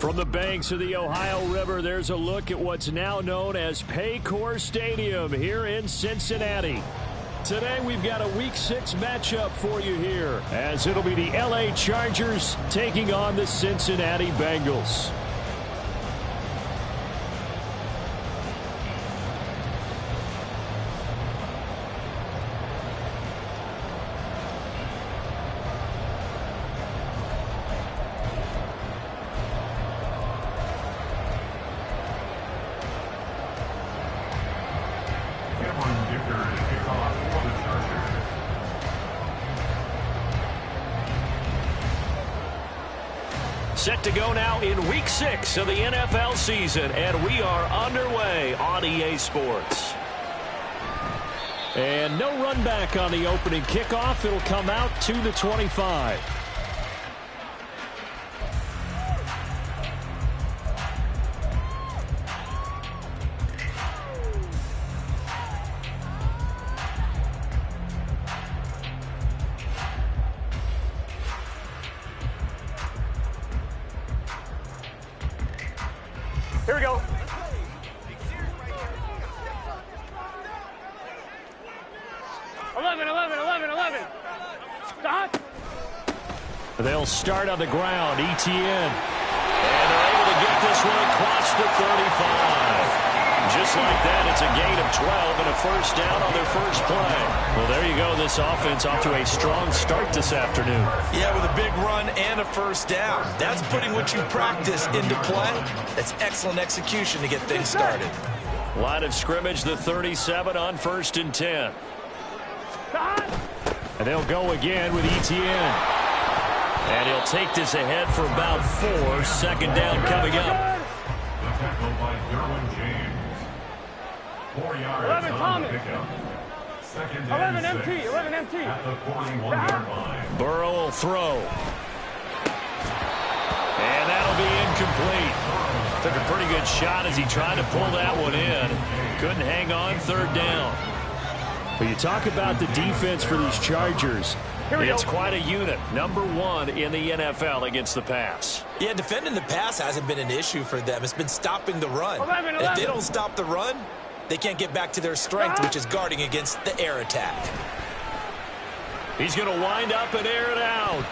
From the banks of the Ohio River, there's a look at what's now known as Paycor Stadium here in Cincinnati. Today, we've got a Week 6 matchup for you here, as it'll be the LA Chargers taking on the Cincinnati Bengals. Set to go now in Week 6 of the NFL season, and we are underway on EA Sports. And no run back on the opening kickoff. It'll come out to the 25. Here we go. Eleven. Stop. They'll start on the ground. ETN. And they're able to get this one across the 35. Just like that, it's a gain of 12 and a first down on their first play. Well, there you go. This offense off to a strong start this afternoon. Yeah, with a big run and a first down. That's putting what you practice into play. That's excellent execution to get things started. Line of scrimmage, the 37 on 1st and 10. And they'll go again with ETN. And he'll take this ahead for about 4. Second down coming up. The tackle by Derwin James. 4 yards 11 on Thomas. the pickup. Second 11 and MT. 6 11 MT. at the 41-yard line. Burrow will throw. And that'll be incomplete. Took a pretty good shot as he tried to pull that one in. Couldn't hang on. 3rd down. Well, you talk about the defense for these Chargers. It's quite a unit. Number 1 in the NFL against the pass. Yeah, defending the pass hasn't been an issue for them. It's been stopping the run. 11. If they don't stop the run, they can't get back to their strength, which is guarding against the air attack. He's going to wind up and air it out.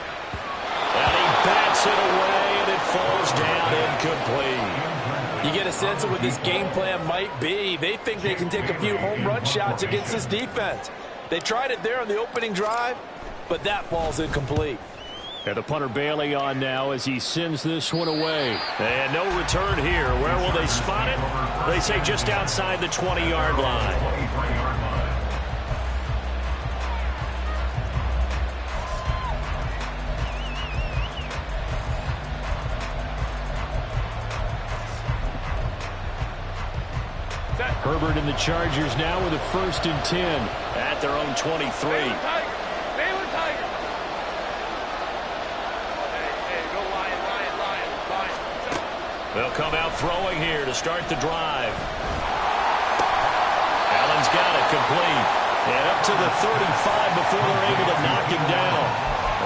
And he bats it away, and it falls down incomplete. You get a sense of what this game plan might be. They think they can take a few home run shots against this defense. They tried it there on the opening drive, but that falls incomplete. And the punter Bailey on now as he sends this one away. And no return here. Where will they spot it? They say just outside the 20-yard line. Herbert and the Chargers now with a 1st and 10 at their own 23. They'll come out throwing here to start the drive. Allen's got it complete. And up to the 35 before they're able to knock him down.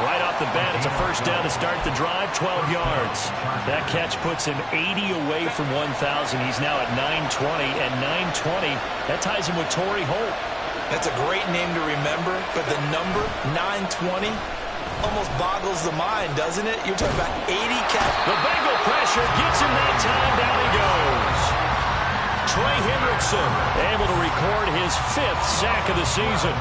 Right off the bat, it's a first down to start the drive, 12 yards. That catch puts him 80 away from 1,000. He's now at 920, and 920, that ties him with Torrey Holt. That's a great name to remember, but the number 920 almost boggles the mind, doesn't it? You're talking about 80 catches. The Bengal pressure gets him that time. Down he goes. Trey Hendrickson able to record his 5th sack of the season.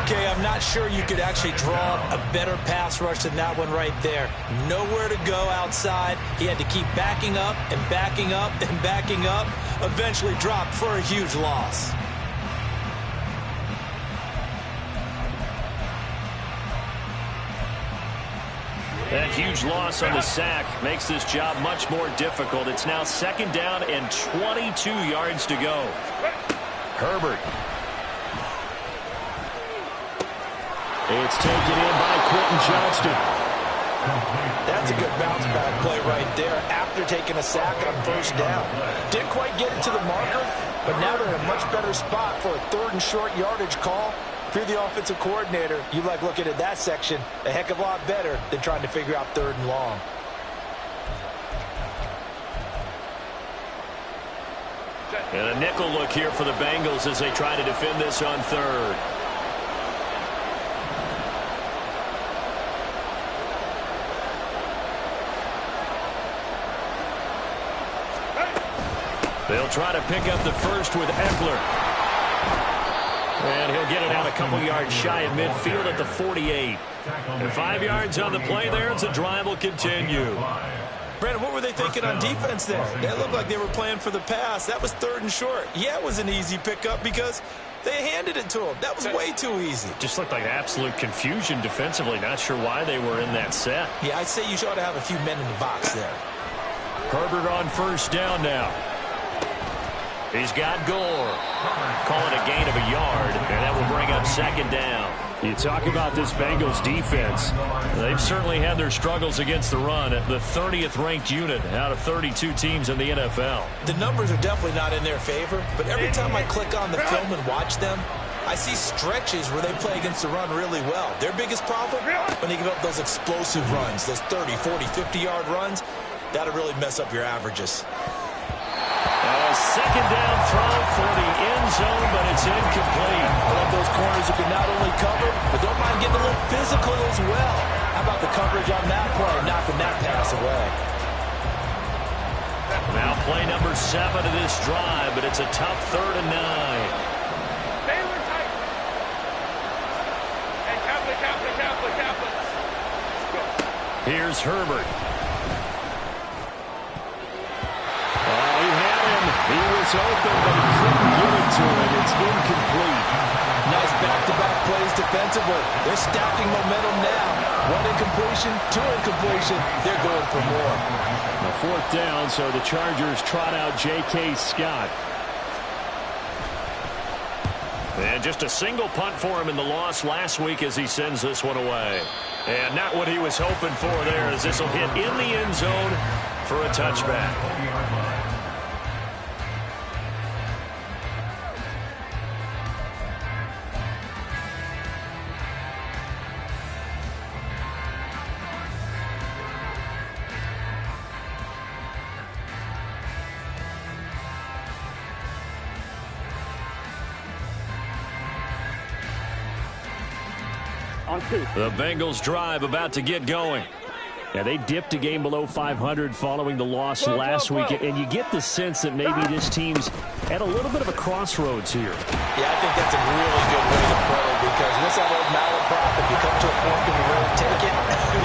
Okay, I'm not sure you could actually draw a better pass rush than that one right there. Nowhere to go outside. He had to keep backing up and backing up and backing up. Eventually dropped for a huge loss. That huge loss on the sack makes this job much more difficult. It's now 2nd down and 22 yards to go. Herbert. It's taken in by Quentin Johnston. That's a good bounce back play right there after taking a sack on 1st down. Didn't quite get it to the marker, but now they're in a much better spot for a 3rd and short yardage call. If you're the offensive coordinator, you like looking at that section a heck of a lot better than trying to figure out 3rd and long. And a nickel look here for the Bengals as they try to defend this on 3rd. They'll try to pick up the first with Eckler. And he'll get it out a couple yards shy of midfield at the 48. And 5 yards on the play there as the drive will continue. Brandon, what were they thinking on defense there? They looked like they were playing for the pass. That was 3rd and short. Yeah, it was an easy pickup because they handed it to him. That was way too easy. Just looked like absolute confusion defensively. Not sure why they were in that set. Yeah, I'd say you ought to have a few men in the box there. Herbert on 1st down now. He's got Gore. Call it a gain of a yard, and that will bring up 2nd down. You talk about this Bengals defense. They've certainly had their struggles against the run. The 30th ranked unit out of 32 teams in the NFL. The numbers are definitely not in their favor, but every time I click on the film and watch them, I see stretches where they play against the run really well. Their biggest problem, when they give up those explosive runs, those 30, 40, 50-yard runs, that'll really mess up your averages. A 2nd down throw for the end zone, but it's incomplete. I love those corners who can not only cover, but don't mind getting a little physical as well. How about the coverage on that play, knocking that pass away? Now play number 7 of this drive, but it's a tough 3rd and 9. Baylor tight. Hey, Kaplan. Here's Herbert. He was open, but he couldn't get it to him. It's incomplete. Nice back-to-back plays defensively. They're stacking momentum now. 1 incompletion, 2 incompletion. They're going for more. A 4th down, so the Chargers trot out J.K. Scott. And just a single punt for him in the loss last week as he sends this one away. And not what he was hoping for there, as this will hit in the end zone for a touchback. On 2. The Bengals drive about to get going. Yeah, they dipped a game below 500 following the loss last week, and you get the sense that maybe this team's at a little bit of a crossroads here. Yeah, I think that's a really good way to play it, because what's that old malaprop? If you come to a fork in the road, take it.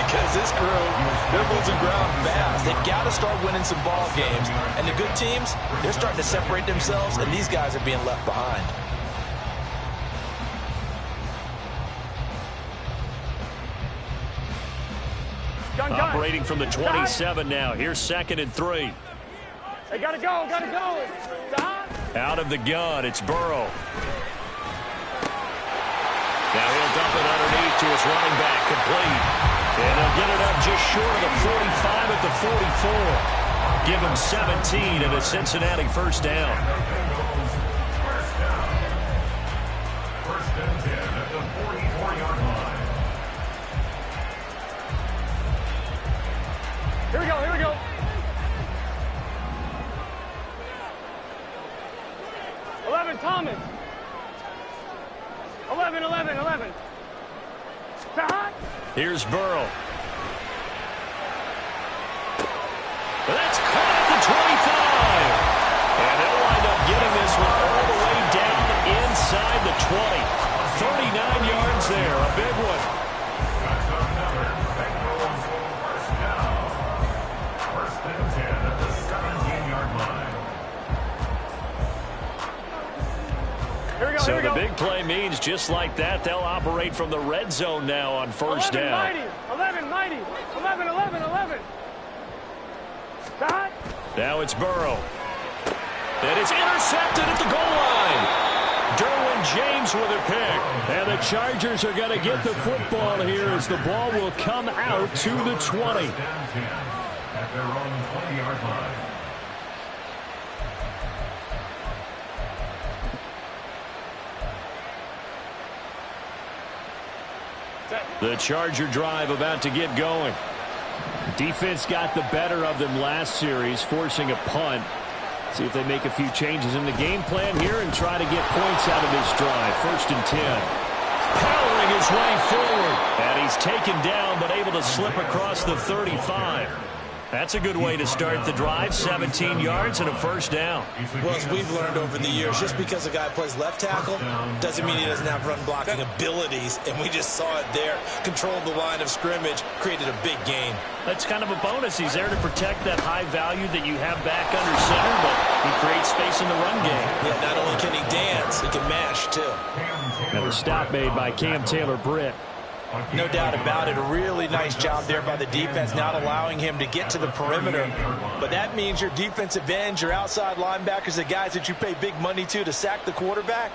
Because this crew, they're losing ground fast. They've got to start winning some ball games. And the good teams, they're starting to separate themselves, and these guys are being left behind. Operating from the 27 now. Here's 2nd and 3. They gotta go. Stop. Out of the gun, it's Burrow. Now he'll dump it underneath to his running back, complete. And they'll get it up just short of the 45 at the 44. Give him 17 and a Cincinnati 1st down. First and 10 at the 44-yard line. Here we go. Thomas. 11. Stop. Here's Burrow. That's caught at the 25. And they'll wind up getting this one all the way down inside the 20. 39 yards there, a big one. That's another Bengals first down. First and 10 at the 17-yard line. Here we go. So the big play means just like that, they'll operate from the red zone now on first down. 11, 11. Now it's Burrow. And it's intercepted at the goal line. Derwin James with a pick. And the Chargers are going to get the football here as the ball will come out to the 20. At their own 20-yard line. The Charger drive about to get going. Defense got the better of them last series, forcing a punt. See if they make a few changes in the game plan here and try to get points out of this drive. 1st and 10. Powering his way forward. And he's taken down but able to slip across the 35. That's a good way to start the drive. 17 yards and a first down. Well, as we've learned over the years, just because a guy plays left tackle doesn't mean he doesn't have run blocking abilities. And we just saw it there. Controlled the line of scrimmage, created a big gain. That's kind of a bonus. He's there to protect that high value that you have back under center, but he creates space in the run game. Yeah, not only can he dance, he can mash, too. And a stop made by Cam Taylor-Britt. No doubt about it. A really nice job there by the defense, not allowing him to get to the perimeter. But that means your defensive ends, your outside linebackers, the guys that you pay big money to sack the quarterback,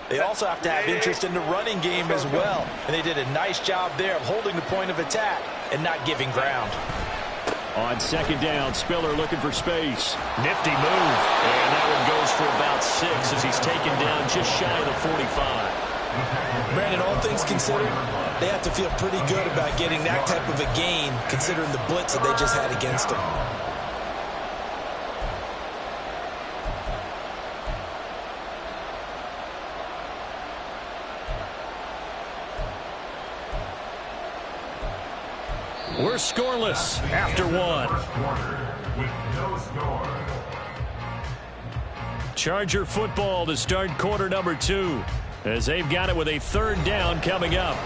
they also have to have interest in the running game as well. And they did a nice job there of holding the point of attack and not giving ground. On 2nd down, Spiller looking for space. Nifty move. And that one goes for about 6 as he's taken down just shy of the 45. Brandon, all things considered, they have to feel pretty good about getting that type of a gain considering the blitz that they just had against them. We're scoreless after 1. With no score. Charger football to start quarter number 2 as they've got it with a 3rd down coming up.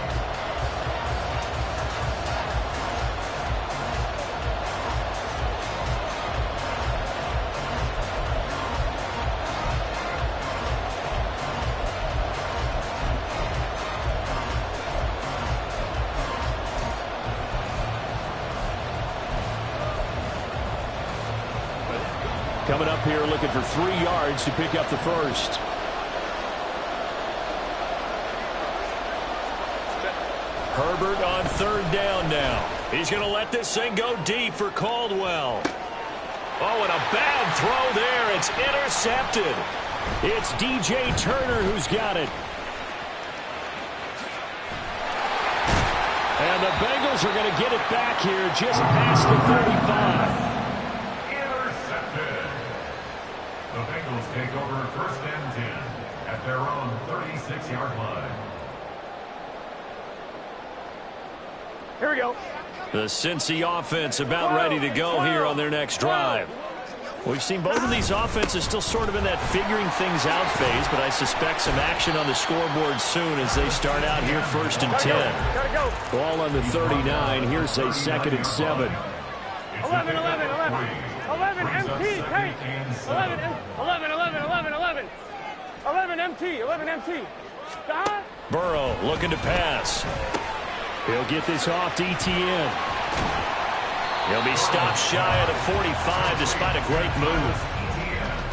Coming up here looking for 3 yards to pick up the first. Herbert on 3rd down now. He's going to let this thing go deep for Caldwell. Oh, and a bad throw there. It's intercepted. It's DJ Turner who's got it. And the Bengals are going to get it back here just past the 35. The Bengals take over 1st and 10 at their own 36-yard line. Here we go. The Cincy offense about ready to go here on their next drive. We've seen both of these offenses still sort of in that figuring things out phase, but I suspect some action on the scoreboard soon as they start out here 1st and 10. Ball on the 39. Here's a 2nd and 7. 11 MT, Kate. 11 MT. Burrow looking to pass. He'll get this off to Etienne. He'll be stopped shy of the 45 despite a great move.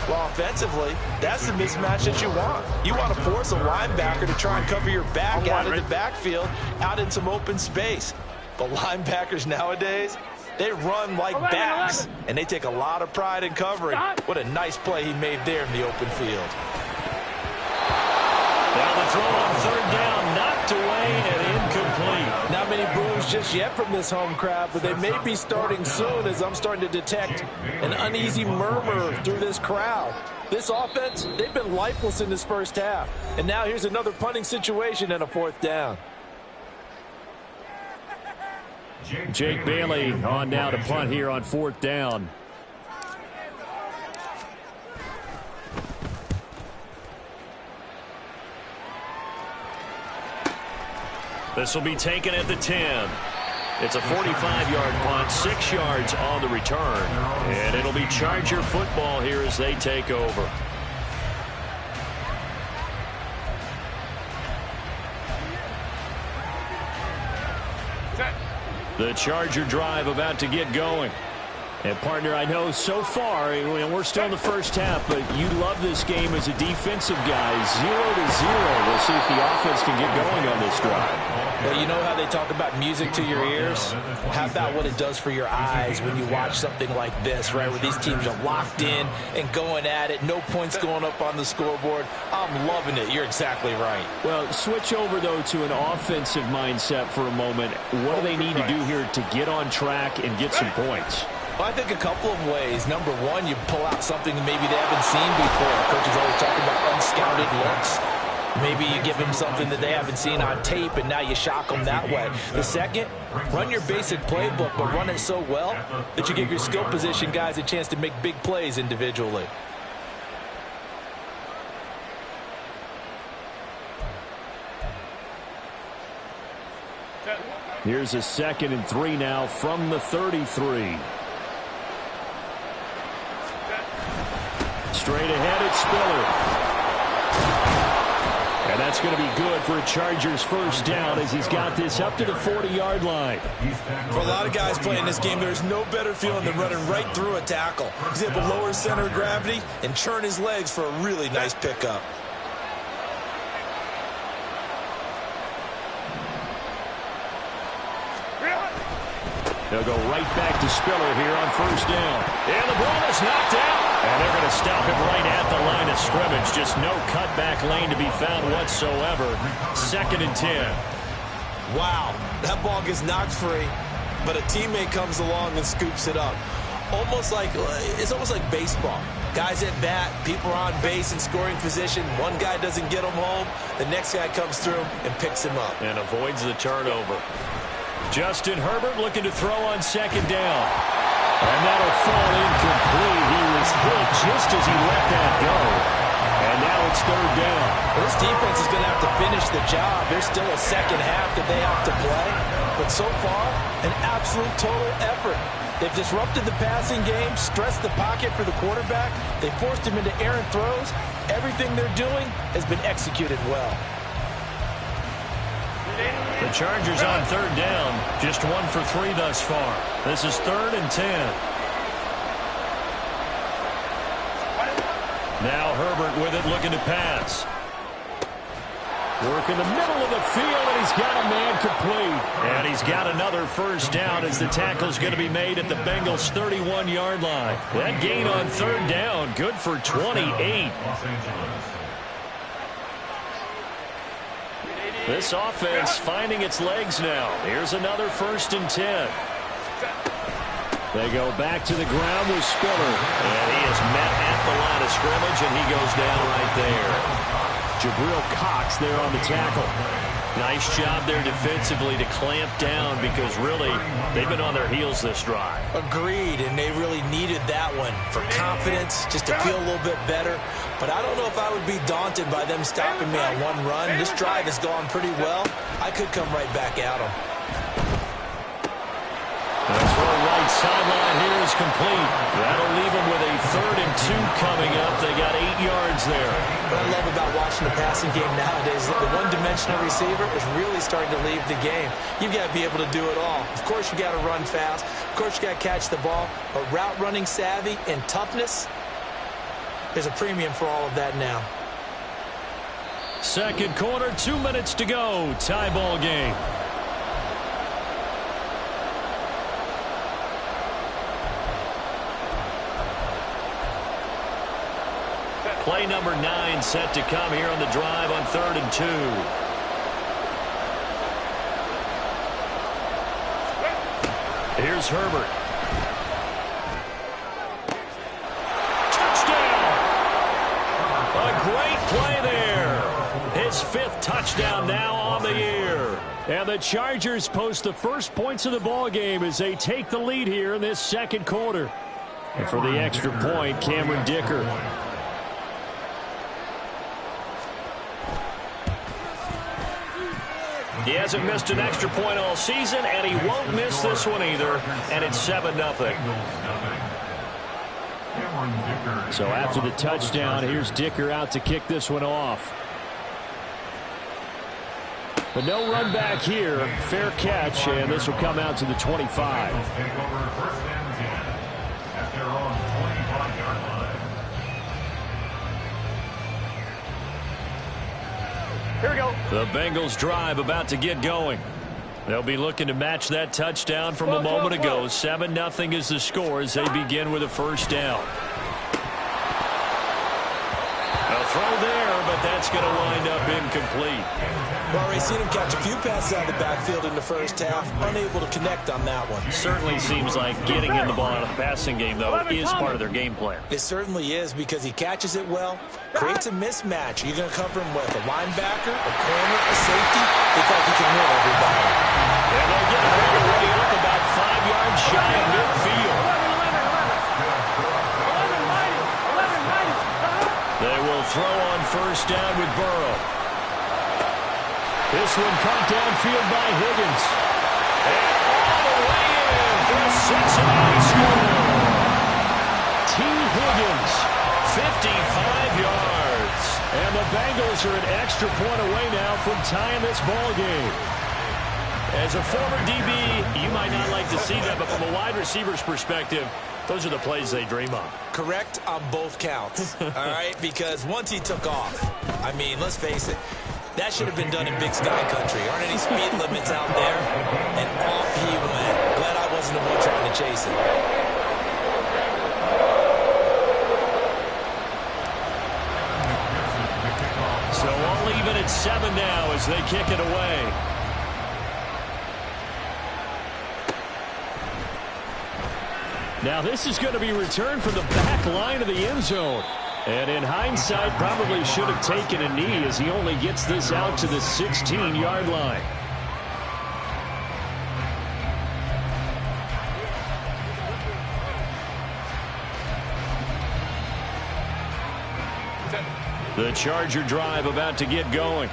Well, offensively, that's the mismatch that you want. You want to force a linebacker to try and cover your back out of the backfield, out in some open space. But linebackers nowadays, they run like backs, and they take a lot of pride in covering. What a nice play he made there in the open field. Now the throw on 3rd down, knocked away and incomplete. Not many boos just yet from this home crowd, but they may be starting soon as I'm starting to detect an uneasy murmur through this crowd. This offense, they've been lifeless in this first half. And now here's another punting situation and a 4th down. Jake Bailey on now to punt here on 4th down. This will be taken at the 10. It's a 45-yard punt, 6 yards on the return. And it'll be Charger football here as they take over. The Charger drive about to get going. And, partner, I know so far, we're still in the first half, but you love this game as a defensive guy. 0-0. We'll see if the offense can get going on this drive. Well, you know how they talk about music to your ears? How about what it does for your eyes when you watch something like this, right, where these teams are locked in and going at it, no points going up on the scoreboard? I'm loving it. You're exactly right. Well, switch over, though, to an offensive mindset for a moment. What do they need to do here to get on track and get some points? Well, I think a couple of ways. Number one, you pull out something that maybe they haven't seen before. Coaches always talk about unscouted looks. Maybe you give them something that they haven't seen on tape, and now you shock them that way. The second, run your basic playbook, but run it so well that you give your skill position guys a chance to make big plays individually. Here's a 2nd and 3 now from the 33. Straight ahead, it's Spiller. And that's going to be good for a Chargers first down as he's got this up to the 40-yard line. For a lot of guys playing this game, there's no better feeling than running right through a tackle. He's able to lower center of gravity and churn his legs for a really nice pickup. They'll go right back to Spiller here on first down. And the ball is knocked out. And they're going to stop it right at the line of scrimmage. Just no cutback lane to be found whatsoever. 2nd and 10. Wow, that ball gets knocked free, but a teammate comes along and scoops it up. It's almost like baseball. Guys at bat, people are on base in scoring position. One guy doesn't get him home. The next guy comes through and picks him up. And avoids the turnover. Justin Herbert looking to throw on 2nd down. And that'll fall incomplete. He was hit just as he let that go. And now it's 3rd down. This defense is going to have to finish the job. There's still a second half that they have to play. But so far, an absolute total effort. They've disrupted the passing game, stressed the pocket for the quarterback. They forced him into errant throws. Everything they're doing has been executed well. The Chargers on 3rd down. Just 1 for 3 thus far. This is 3rd and 10. Now Herbert with it, looking to pass. Work in the middle of the field, and he's got a man complete. And he's got another first down as the tackle's going to be made at the Bengals' 31-yard line. That gain on 3rd down, good for 28. This offense finding its legs now. Here's another 1st and 10. They go back to the ground with Spiller. And he is met at the line of scrimmage, and he goes down right there. Jabril Cox there on the tackle. Nice job there defensively to clamp down because really they've been on their heels this drive. Agreed, and they really needed that one for confidence, just to feel a little bit better. But I don't know if I would be daunted by them stopping me on one run. This drive has gone pretty well. I could come right back at them. The throw right sideline here is complete. That'll leave them with a 3rd and 2 coming up. They got 8 yards there. What I love about watching the passing game nowadays is that the one-dimensional receiver is really starting to leave the game. You've got to be able to do it all. Of course, you got to run fast. Of course, you got to catch the ball. But route running savvy and toughness, there's a premium for all of that now. 2nd quarter, 2 minutes to go. Tie ball game. Play number 9 set to come here on the drive on 3rd and 2. Here's Herbert. Touchdown! A great play there. His 5th touchdown now on the year. And the Chargers post the first points of the ball game as they take the lead here in this 2nd quarter. And for the extra point, Cameron Dicker. He hasn't missed an extra point all season, and he won't miss this one either, and it's 7-0. So after the touchdown, here's Dicker out to kick this one off. But no run back here. Fair catch, and this will come out to the 25. Bengals take over 1st and 10 at their own 25-yard line. Here we go. The Bengals drive about to get going. They'll be looking to match that touchdown from a moment ago. 7-0 is the score as they begin with a first down. A throw there, but that's going to wind up incomplete. Well, Ray, seen him catch a few passes out of the backfield in the first half. Unable to connect on that one. Certainly seems like getting in the ball out of the passing game, though, is part of their game plan. It certainly is because he catches it well, creates a mismatch. You're going to cover him with a linebacker, a corner, a safety. They thought he can win everybody. And they'll get it right away up about 5 yards shy of midfield. 11. They will throw on first down with Burrow. This one caught downfield by Higgins. And all the way in for a Cincinnati score. T. Higgins, 55 yards. And the Bengals are an extra point away now from tying this ball game. As a former DB, you might not like to see that, but from a wide receiver's perspective, those are the plays they dream of. Correct on both counts, all right? Because once he took off, I mean, let's face it, that should have been done in Big Sky Country. Aren't any speed limits out there? And off he went. Glad I wasn't the one trying to chase it. So all even at 7 now as they kick it away. Now this is going to be returned from the back line of the end zone. And in hindsight, probably should have taken a knee as he only gets this out to the 16-yard line. The Charger drive about to get going.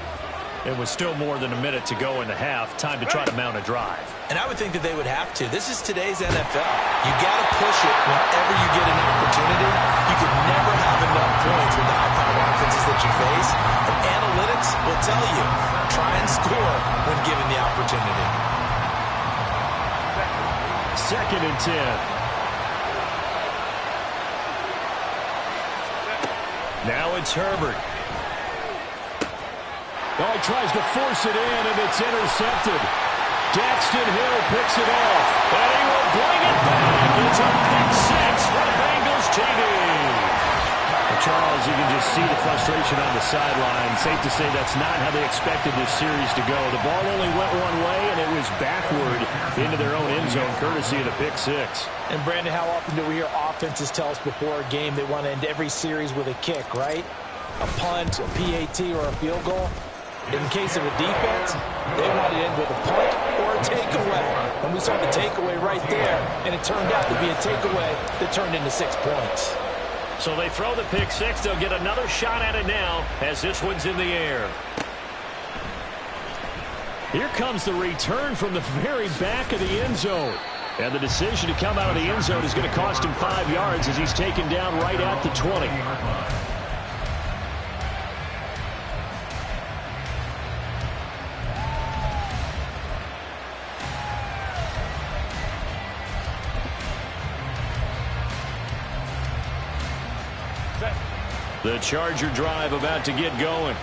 It was still more than a minute to go in the half. Time to try to mount a drive. And I would think that they would have to. This is today's NFL. You got to push it whenever you get an opportunity. You can never have enough points with the high-powered offenses that you face. And analytics will tell you, try and score when given the opportunity. 2nd and 10. Now it's Herbert. Oh, he tries to force it in, and it's intercepted. Daxton Hill picks it off, and he will bring it back. It's a pick six for Bengals TV. Well, Charles, you can just see the frustration on the sideline. Safe to say that's not how they expected this series to go. The ball only went one way, and it was backward into their own end zone, courtesy of the pick six. And, Brandon, how often do we hear offenses tell us before a game they want to end every series with a kick, right? A punt, a PAT, or a field goal? In case of a defense, they want to end with a punt or a takeaway. And we saw the takeaway right there, and it turned out to be a takeaway that turned into 6 points. So they throw the pick six. They'll get another shot at it now as this one's in the air. Here comes the return from the very back of the end zone. And the decision to come out of the end zone is going to cost him 5 yards as he's taken down right at the 20. The Charger drive about to get going.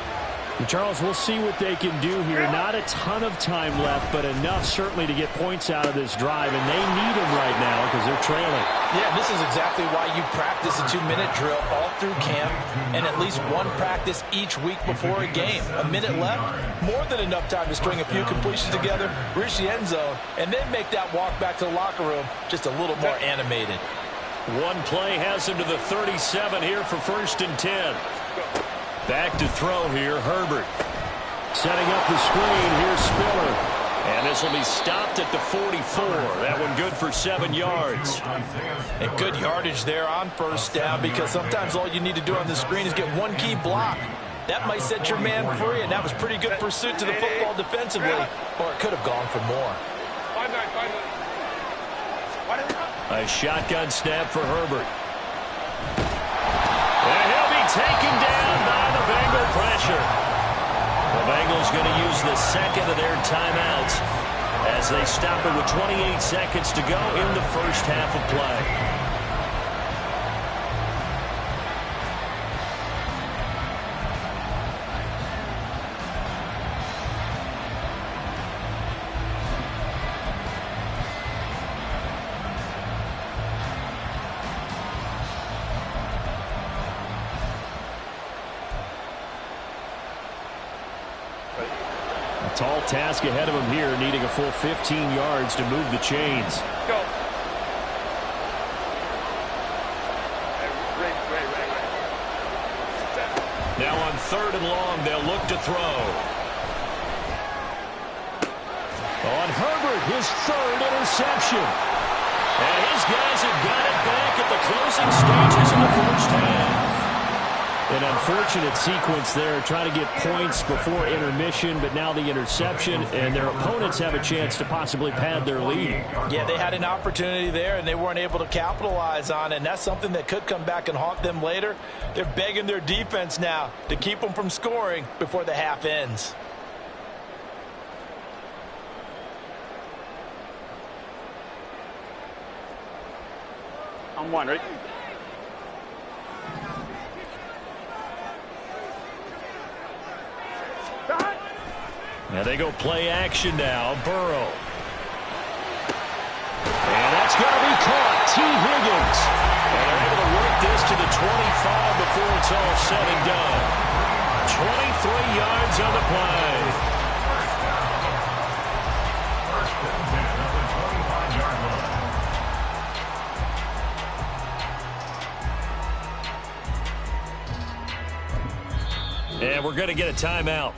And Charles, we'll see what they can do here. Not a ton of time left, but enough certainly to get points out of this drive, and they need them right now because they're trailing. Yeah, this is exactly why you practice a 2-minute drill all through camp and at least one practice each week before a game. A minute left, more than enough time to string a few completions together, reach the end zone, and then make that walk back to the locker room just a little more animated. One play has him to the 37 here for 1st and 10. Back to throw here, Herbert. Setting up the screen, here's Spiller. And this will be stopped at the 44. That one good for 7 yards. And good yardage there on first down because sometimes all you need to do on the screen is get one key block. That might set your man free, and that was pretty good pursuit to the football defensively, or it could have gone for more. 5-9. A shotgun snap for Herbert. And he'll be taken down by the Bengal pressure. The Bengals is going to use the second of their timeouts as they stop it with 28 seconds to go in the first half of play. Tall task ahead of him here, needing a full 15 yards to move the chains. Go. Now on 3rd and long, they'll look to throw. On Herbert, his 3rd interception. And his guys have got it back at the closing stages of the first half. An unfortunate sequence there, trying to get points before intermission, but now the interception, and their opponents have a chance to possibly pad their lead. Yeah, they had an opportunity there, and they weren't able to capitalize on it, and that's something that could come back and haunt them later. They're begging their defense now to keep them from scoring before the half ends. I'm one, right? Now they go play action now. Burrow. And that's going to be caught. T. Higgins. And they're able to work this to the 25 before it's all said and done. 23 yards on the play. And we're going to get a timeout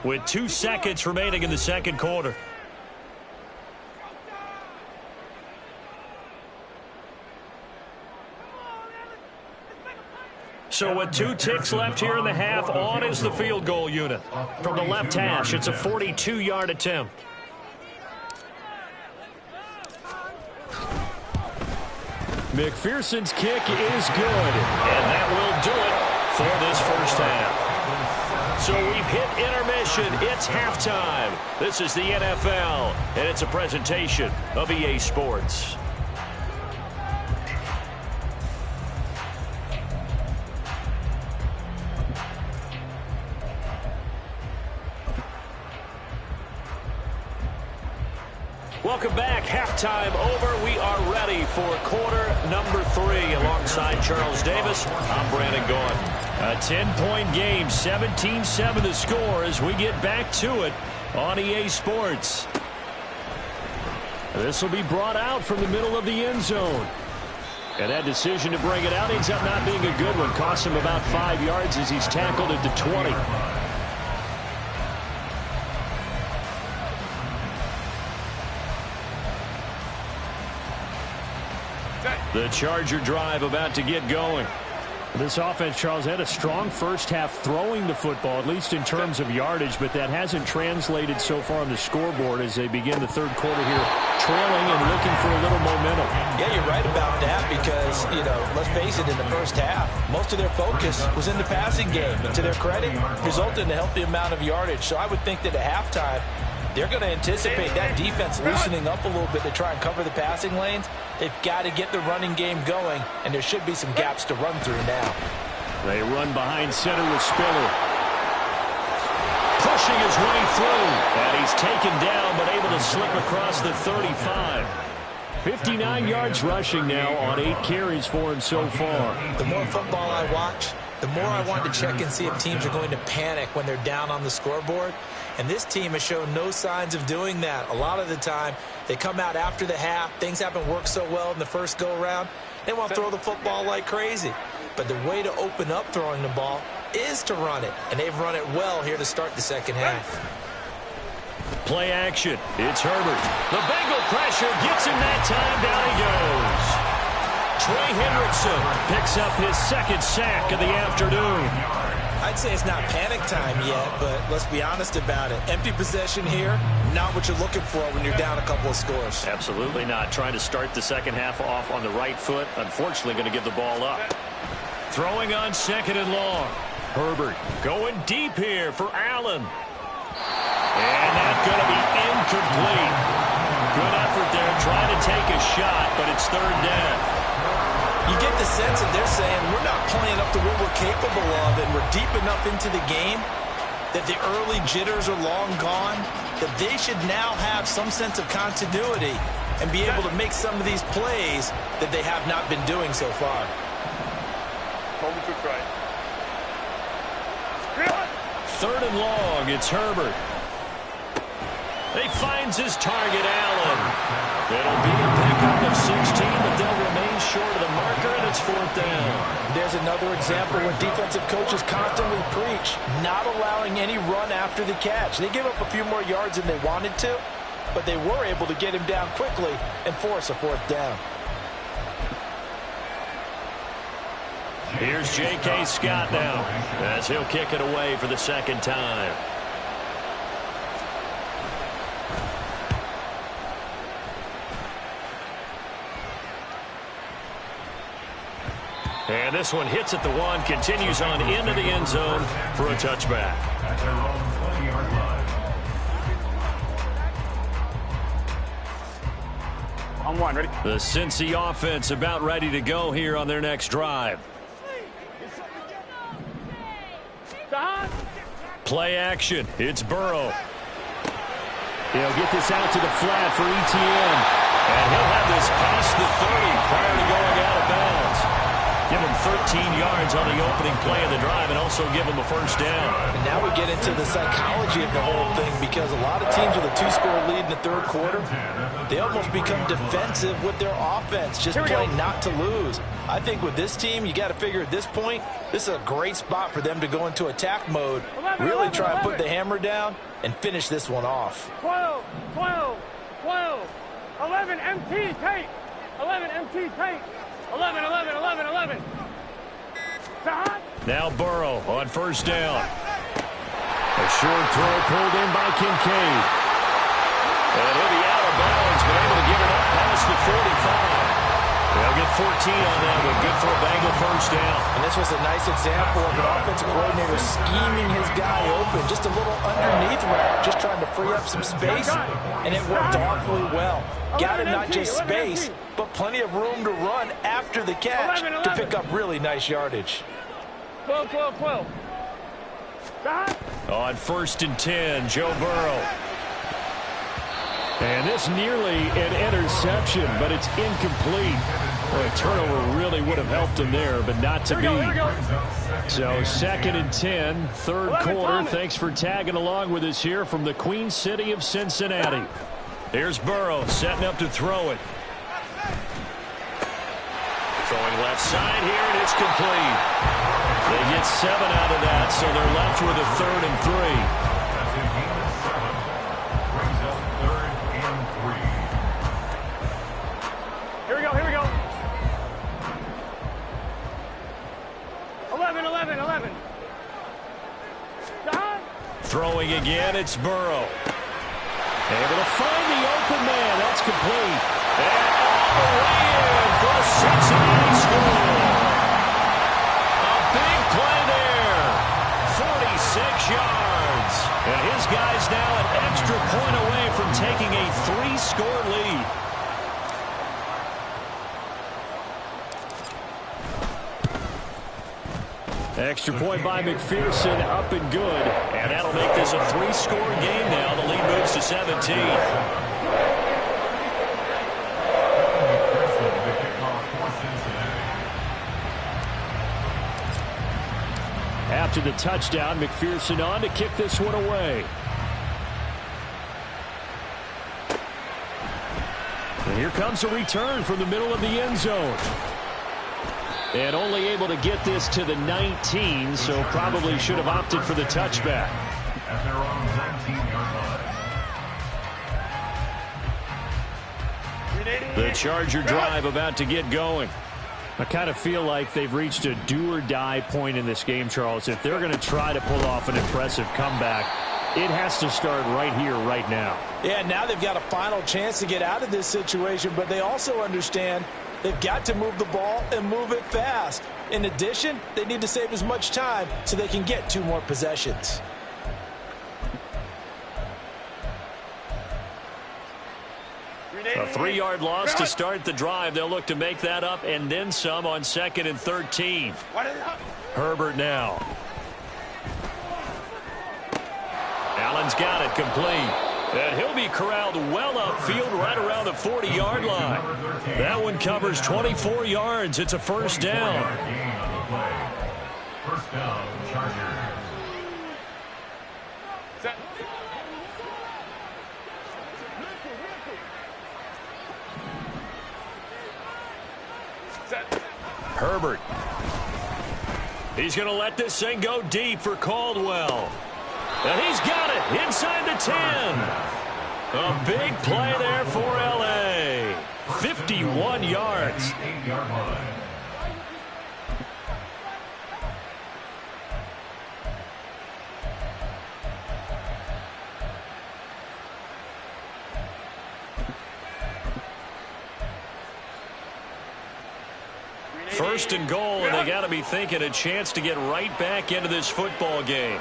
with 2 seconds remaining in the second quarter. So with 2 ticks left here in the half, on is the field goal unit. From the left hash, it's a 42-yard attempt. McPherson's kick is good, and that will do it for this first half. So we've hit intermission. It's halftime. This is the NFL, and it's a presentation of EA Sports. Welcome back. Halftime over. We are ready for quarter number 3. Alongside Charles Davis, I'm Brandon Gaughan. A 10-point game, 17-7 to score as we get back to it on EA Sports. This will be brought out from the middle of the end zone. And that decision to bring it out ends up not being a good one. Costs him about 5 yards as he's tackled at the 20. The Charger drive about to get going. This offense, Charles, had a strong first half throwing the football, at least in terms of yardage, but that hasn't translated so far on the scoreboard as they begin the third quarter here, trailing and looking for a little momentum. Yeah, you're right about that because, let's face it, in the first half, most of their focus was in the passing game. And to their credit, resulted in a healthy amount of yardage. So I would think that at halftime, they're going to anticipate that defense loosening up a little bit to try and cover the passing lanes. They've got to get the running game going, and there should be some gaps to run through now. They run behind center with Spiller. Pushing his way through. And he's taken down, but able to slip across the 35. 59 yards rushing now on 8 carries for him so far. The more football I watch, the more I want to check and see if teams are going to panic when they're down on the scoreboard. And this team has shown no signs of doing that. A lot of the time, they come out after the half. Things haven't worked so well in the first go-around. They want to throw the football like crazy. But the way to open up throwing the ball is to run it. And they've run it well here to start the second half. Play action. It's Herbert. The Bengal pressure gets him that time. Down he goes. Trey Hendrickson picks up his second sack of the afternoon. I'd say it's not panic time yet, but let's be honest about it. Empty possession here, not what you're looking for when you're down a couple of scores. Absolutely not. Trying to start the second half off on the right foot. Unfortunately, going to give the ball up. Throwing on 2nd and long. Herbert going deep here for Allen. And that's going to be incomplete. Good effort there, trying to take a shot, but it's third down. You get the sense that they're saying we're not playing up to what we're capable of, and we're deep enough into the game that the early jitters are long gone, that they should now have some sense of continuity and be able to make some of these plays that they have not been doing so far. Third and long, it's Herbert. He finds his target, Allen. It'll be a pickup of 16, but they'll remain short of the marker, and it's fourth down. There's another example where defensive coaches constantly preach, not allowing any run after the catch. They give up a few more yards than they wanted to, but they were able to get him down quickly and force a fourth down. Here's J.K. Scott now, as he'll kick it away for the second time. And this one hits at the one, continues on into the end zone for a touchback. At their own 20-yard line. On one, ready? The Cincy offense about ready to go here on their next drive. Play action. It's Burrow. He'll get this out to the flat for Etienne. And he'll have this past the 30 prior to going out of bounds. Give him 13 yards on the opening play of the drive and also give him a first down. And now we get into the psychology of the whole thing, because a lot of teams with a 2-score lead in the third quarter, they almost become defensive with their offense, just playing not to lose. I think with this team, you got to figure at this point, this is a great spot for them to go into attack mode, really try and put the hammer down and finish this one off. 12, 12, 12, 11, MT, tape, 11, MT, tape, 11, 11, 11, 11. Now Burrow on first down. A short throw pulled in by Kincaid. And he'll be out of bounds, but able to get it up past the 45. They'll get 14 on that one. Good for a Bengal first down. And this was a nice example of an offensive coordinator scheming his guy open. Just a little underneath route, just trying to free up some space, and it worked awfully well. Got him not just space, but plenty of room to run after the catch to pick up really nice yardage. 12, 12, 12. On first and 10, Joe Burrow. And this nearly an interception, but it's incomplete. Well, a turnover really would have helped him there, but not to be. So second and 10, third quarter. Thanks for tagging along with us here from the Queen City of Cincinnati. Here's Burrow setting up to throw it. Throwing left side here, and it's complete. They get 7 out of that, so they're left with a third and 3. Here we go. 11, 11, 11. Throwing again, it's Burrow. Able to find the open man. That's complete. And all the way in for a Cincinnati score. A big play there. 46 yards. And his guy's now an extra point away from taking a 3-score lead. Extra point by McPherson, up and good. And that'll make this a 3-score game now. The lead moves to 17. After the touchdown, McPherson on to kick this one away. And here comes a return from the middle of the end zone. And only able to get this to the 19, so probably should have opted for the touchback. At their own 19-yard line. The Charger drive about to get going. I kind of feel like they've reached a do-or-die point in this game, Charles. If they're going to try to pull off an impressive comeback, it has to start right here, right now. Yeah, now they've got a final chance to get out of this situation, but they also understand they've got to move the ball and move it fast. In addition, they need to save as much time so they can get 2 more possessions. A 3-yard loss to start the drive. They'll look to make that up and then some on 2nd and 13. Herbert now. Allen's got it complete. And he'll be corralled well upfield right around the 40-yard line. That one covers 24 yards. It's a first down. First down, Chargers. Herbert. He's going to let this thing go deep for Caldwell. And he's got it inside the 10. A big play there for L.A. 51 yards. First and goal, and they got to be thinking a chance to get right back into this football game.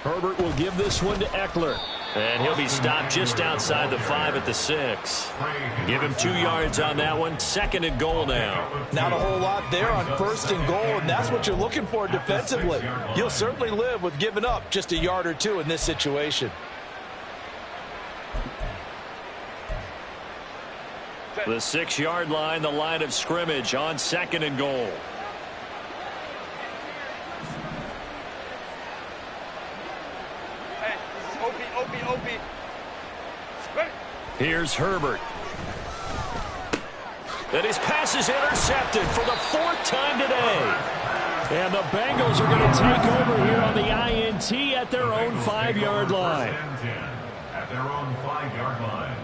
Herbert will give this one to Eckler. And he'll be stopped just outside the 5 at the 6. Give him 2 yards on that one. 2nd and goal now. Not a whole lot there on 1st and goal, and that's what you're looking for defensively. You'll certainly live with giving up just a yard or 2 in this situation. The 6-yard line, the line of scrimmage on 2nd and goal. Here's Herbert. And his pass is intercepted for the 4th time today. And the Bengals are going to take over here on the INT at their own 5-yard line. At their own 5-yard line.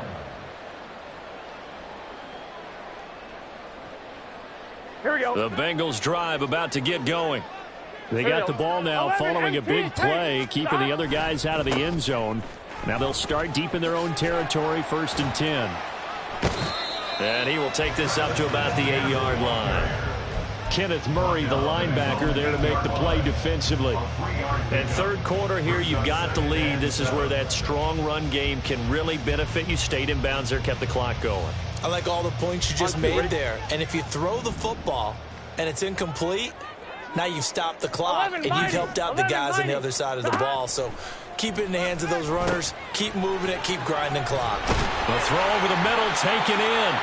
Here we go. The Bengals drive about to get going. They got the ball now following a big play, keeping the other guys out of the end zone. Now they'll start deep in their own territory, 1st and 10. And he will take this up to about the 8-yard line. Kenneth Murray, the linebacker, there to make the play defensively. And 3rd quarter here, you've got the lead. This is where that strong run game can really benefit you. Stayed in bounds there, kept the clock going. I like all the points you just made there. And if you throw the football and it's incomplete, now you've stopped the clock and you've helped out the guys on the other side of the ball. So keep it in the hands of those runners. Keep moving it. Keep grinding clock. The throw over the middle taken in.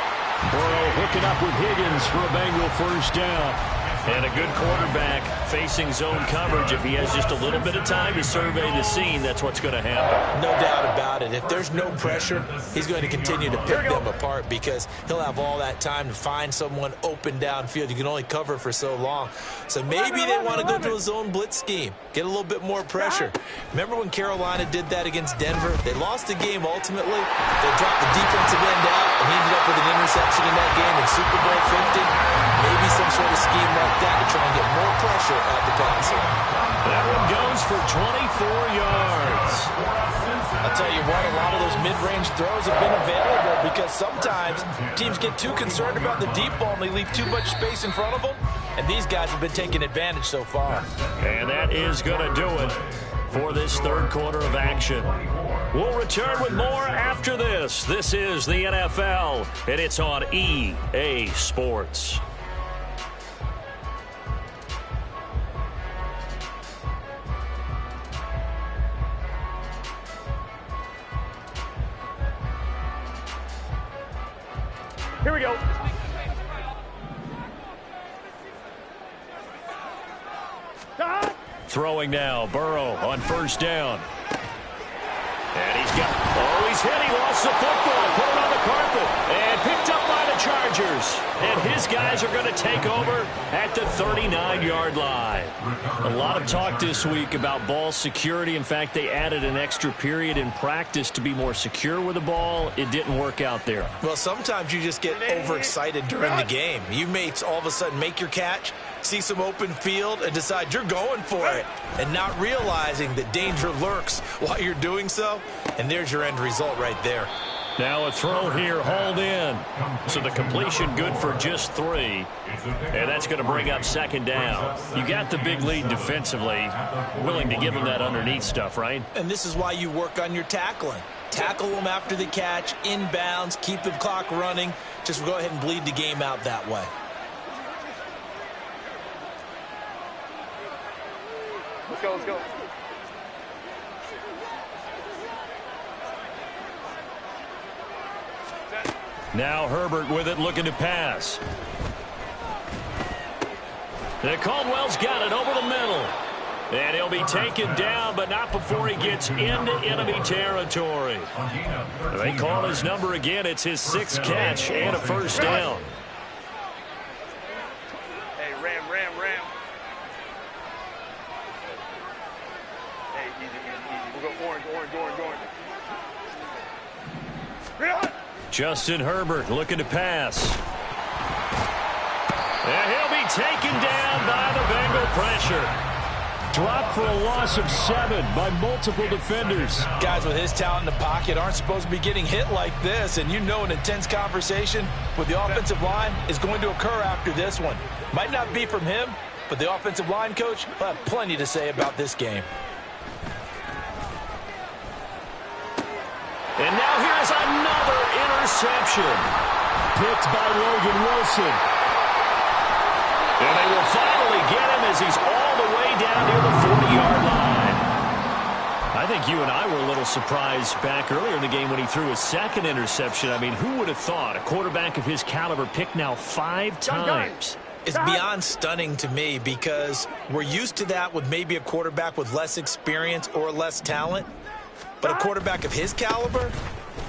Burrow hooking up with Higgins for a Bengal first down. And a good quarterback facing zone coverage. If he has just a little bit of time to survey the scene, that's what's going to happen. No doubt about it. If there's no pressure, he's going to continue to pick them apart because he'll have all that time to find someone open downfield. You can only cover for so long. So maybe they want to go to a zone blitz scheme, get a little bit more pressure. Remember when Carolina did that against Denver? They lost the game ultimately. They dropped the defensive end out, and he ended up with an interception in that game in Super Bowl 50. Maybe some sort of scheme like that to try and get more pressure at the passer. That one goes for 24 yards. I'll tell you what, a lot of those mid-range throws have been available because sometimes teams get too concerned about the deep ball and they leave too much space in front of them, and these guys have been taking advantage so far. And that is going to do it for this 3rd quarter of action. We'll return with more after this. This is the NFL, and it's on EA Sports. Here we go. Throwing now, Burrow on 1st down. And he's hit. He lost the football, put it on the carpet, and picked up by the Chargers. And his guys are going to take over at the 39-yard line. A lot of talk this week about ball security. In fact, they added an extra period in practice to be more secure with the ball. It didn't work out there. Well, sometimes you just get overexcited during the game. You may all of a sudden make your catch, see some open field, and decide you're going for it, and not realizing that danger lurks while you're doing so. And there's your end result right there. Now a throw here, hauled in. So the completion good for just 3. And that's going to bring up 2nd down. You got the big lead defensively. Willing to give them that underneath stuff, right? And this is why you work on your tackling. Tackle them after the catch, inbounds, keep the clock running. Just go ahead and bleed the game out that way. Let's go, let's go. Now Herbert with it, looking to pass. And Caldwell's got it over the middle. And he'll be taken down, but not before he gets into enemy territory. They call his number again. It's his 6th catch and a first down. Hey, ram. Hey, easy. We'll go orange. Justin Herbert looking to pass. And he'll be taken down by the Bengal pressure. Dropped for a loss of 7 by multiple defenders. Guys with his talent in the pocket aren't supposed to be getting hit like this, and you know an intense conversation with the offensive line is going to occur after this one. Might not be from him, but the offensive line coach will have plenty to say about this game. And now here's another interception. Picked by Logan Wilson. And they will finally get him as he's all the way down near the 40-yard line. I think you and I were a little surprised back earlier in the game when he threw his 2nd interception. I mean, who would have thought a quarterback of his caliber picked now 5 times? It's beyond stunning to me because we're used to that with maybe a quarterback with less experience or less talent. But a quarterback of his caliber,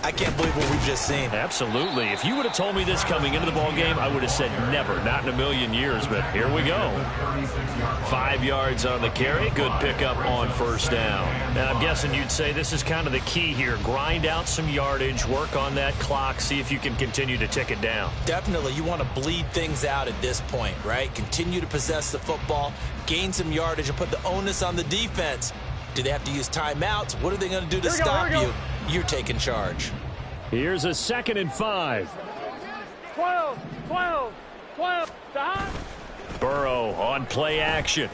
I can't believe what we've just seen. Absolutely. If you would have told me this coming into the ball game, I would have said never, not in a million years. But here we go. 5 yards on the carry. Good pickup on first down. Now, I'm guessing you'd say this is kind of the key here. Grind out some yardage, work on that clock, see if you can continue to tick it down. Definitely. You want to bleed things out at this point, right? Continue to possess the football, gain some yardage, and put the onus on the defense. Do they have to use timeouts? What are they going to do to stop you? You're taking charge. Here's a 2nd and 5. 12. Stop. Burrow on play action.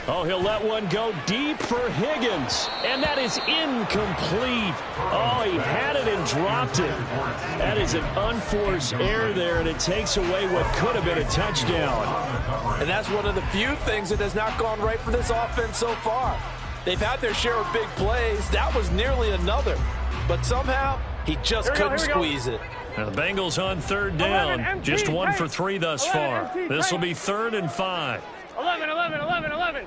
Oh, he'll let one go deep for Higgins. And that is incomplete. Oh, he had it and dropped it. That is an unforced error there, and it takes away what could have been a touchdown. And that's one of the few things that has not gone right for this offense so far. They've had their share of big plays. That was nearly another. But somehow, he just couldn't squeeze it. Now the Bengals on 3rd down. Just 1 for 3 thus far. This will be 3rd and 5. 11.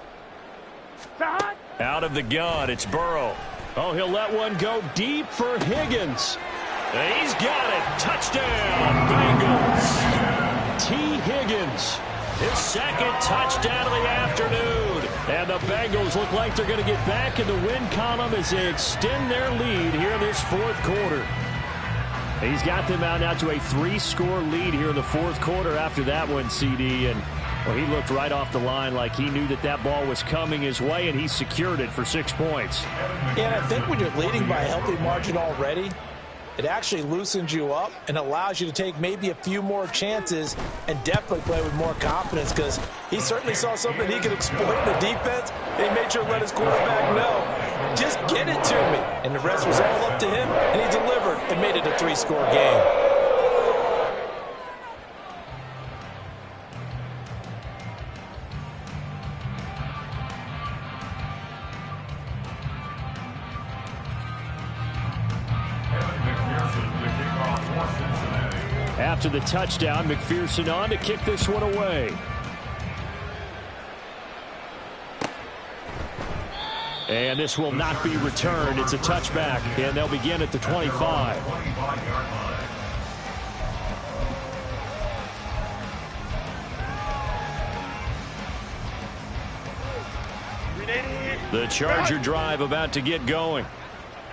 Stop. Out of the gun, it's Burrow. Oh, he'll let one go deep for Higgins. And he's got it. Touchdown, Bengals. T. Higgins. His 2nd touchdown of the afternoon. And the Bengals look like they're going to get back in the win column as they extend their lead here in this 4th quarter. He's got them out now to a 3-score lead here in the 4th quarter after that one, CD. And well, he looked right off the line like he knew that that ball was coming his way, and he secured it for 6 points. Yeah, and I think when you're leading by a healthy margin already, it actually loosens you up and allows you to take maybe a few more chances and definitely play with more confidence because he certainly saw something he could exploit in the defense. And he made sure to let his quarterback know, just get it to me. And the rest was all up to him, and he delivered and made it a 3-score game. After the touchdown, McPherson on to kick this one away. And this will not be returned. It's a touchback, and they'll begin at the 25. The Charger drive about to get going.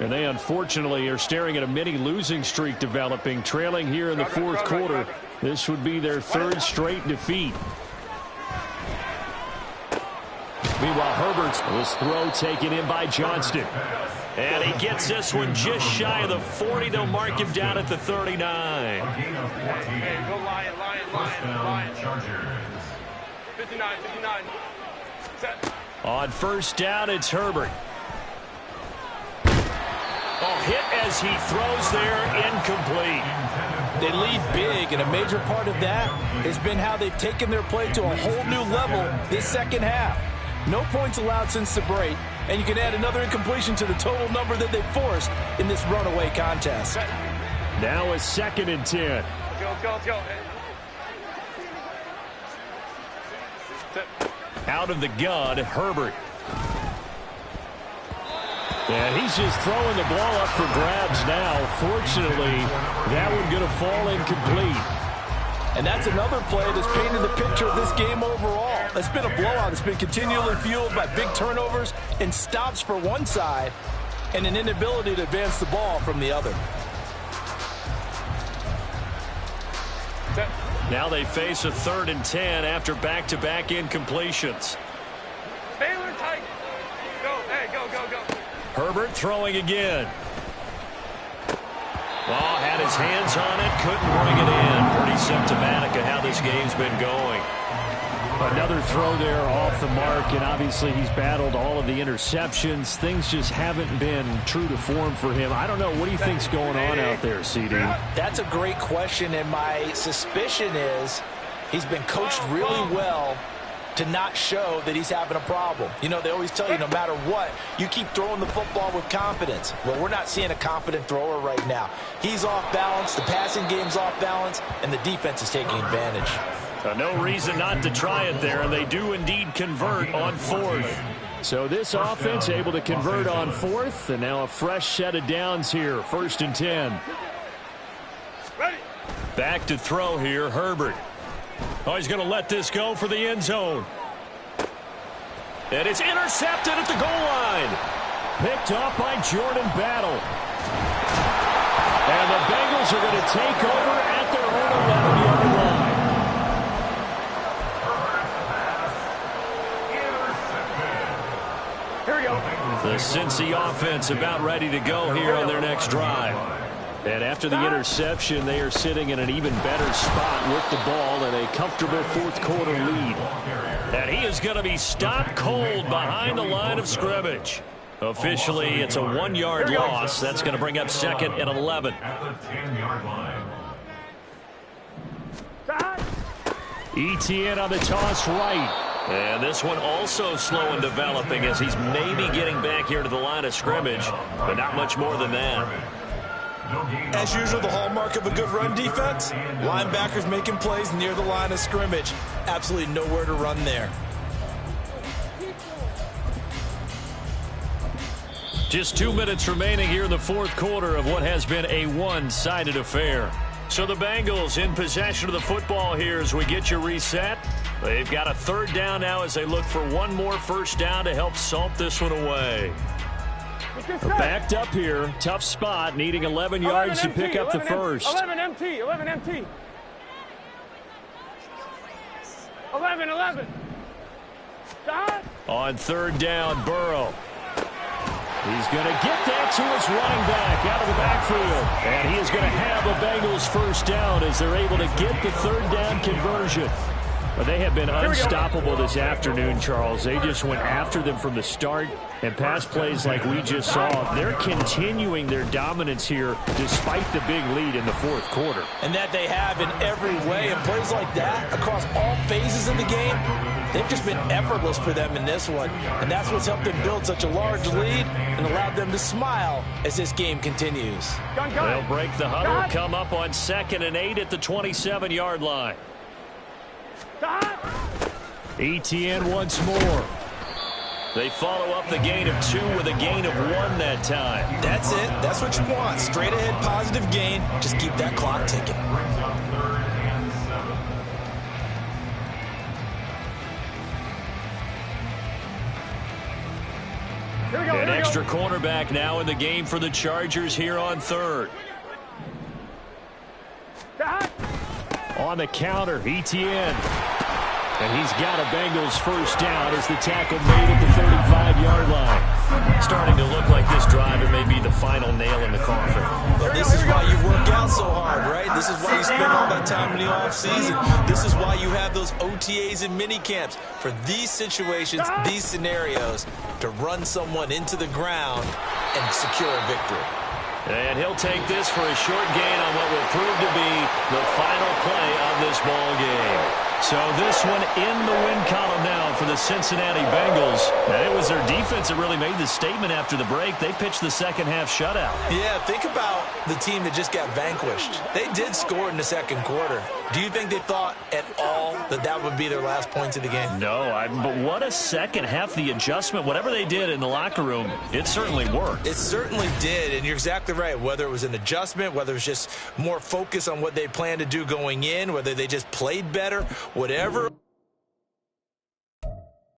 And they unfortunately are staring at a mini losing streak developing, trailing here in the 4th quarter. This would be their 3rd straight defeat. Meanwhile, Herbert's this throw taken in by Johnston. And he gets this one just shy of the 40. They'll mark him down at the 39. Hey, go Lion. 59. Set. On first down, it's Herbert. Oh, hit as he throws there, incomplete. They lead big, and a major part of that has been how they've taken their play to a whole new level this second half. No points allowed since the break, and you can add another incompletion to the total number that they forced in this runaway contest. Now a 2nd and 10. Let's go. Out of the gun, Herbert. And he's just throwing the ball up for grabs now. Fortunately, that one going to fall incomplete. And that's another play that's painted the picture of this game overall. It's been a blowout. It's been continually fueled by big turnovers and stops for one side and an inability to advance the ball from the other. Now they face a 3rd and 10 after back-to-back incompletions. Baylor tight. Go. Herbert throwing again. Oh, had his hands on it, couldn't bring it in. Pretty symptomatic of how this game's been going. Another throw there off the mark, and obviously he's battled all of the interceptions. Things just haven't been true to form for him. I don't know. What do you think's going on out there, CD? That's a great question, and my suspicion is he's been coached really well to not show that he's having a problem. You know, they always tell you no matter what, you keep throwing the football with confidence. Well, we're not seeing a confident thrower right now. He's off balance, the passing game's off balance, and the defense is taking advantage. No reason not to try it there, and they do indeed convert on 4th. So this offense able to convert on 4th, and now a fresh set of downs here. 1st and 10. Ready. Back to throw here, Herbert. Oh, he's going to let this go for the end zone. And it's intercepted at the goal line. Picked off by Jordan Battle. And the Bengals are going to take over at their own 11-yard line. Here we go. The Cincy offense about ready to go here on their next drive. And after the interception, they are sitting in an even better spot with the ball and a comfortable 4th quarter lead. And he is going to be stopped cold behind the line of scrimmage. Officially, it's a 1-yard loss. That's going to bring up 2nd and 11. At the 10-yard line. Etienne on the toss right. And this one also slow in developing as he's maybe getting back here to the line of scrimmage, but not much more than that. As usual, the hallmark of a good run defense, linebackers making plays near the line of scrimmage. Absolutely nowhere to run there. Just 2 minutes remaining here in the 4th quarter of what has been a one-sided affair. So the Bengals in possession of the football here as we get you reset. They've got a 3rd down now as they look for one more 1st down to help salt this one away. Backed up here. Tough spot. Needing 11 yards to pick up the first. 11 MT. 11 MT. 11. Stop. On 3rd down, Burrow. He's going to get that to his running back out of the backfield. And he is going to have a Bengals 1st down as they're able to get the 3rd down conversion. But they have been unstoppable this afternoon, Charles. They just went after them from the start, and pass plays like we just saw. They're continuing their dominance here despite the big lead in the 4th quarter. And that they have in every way. And plays like that across all phases of the game, they've just been effortless for them in this one. And that's what's helped them build such a large lead and allowed them to smile as this game continues. They'll break the huddle, come up on 2nd and 8 at the 27-yard line. Etienne once more. They follow up the gain of 2 with a gain of 1 that time. That's it. That's what you want. Straight ahead positive gain. Just keep that clock ticking. An extra cornerback now in the game for the Chargers here on 3rd. On the counter, Etienne. And he's got a Bengals 1st down as the tackle made at the 35-yard line. Starting to look like this drive, it may be the final nail in the coffin. Well, this is why you work out so hard, right? This is why you spend all that time in the offseason. This is why you have those OTAs and mini camps for these situations, these scenarios, to run someone into the ground and secure a victory. And he'll take this for a short gain on what will prove to be the final play of this ball game. So this one in the win column now for the Cincinnati Bengals. And it was their defense that really made the statement after the break. They pitched the second half shutout. Yeah, think about the team that just got vanquished. They did score in the second quarter. Do you think they thought at all that that would be their last points of the game? No, but what a second half. The adjustment, whatever they did in the locker room, it certainly worked. It certainly did, and you're exactly right. Whether it was an adjustment, whether it was just more focus on what they planned to do going in, whether they just played better, whatever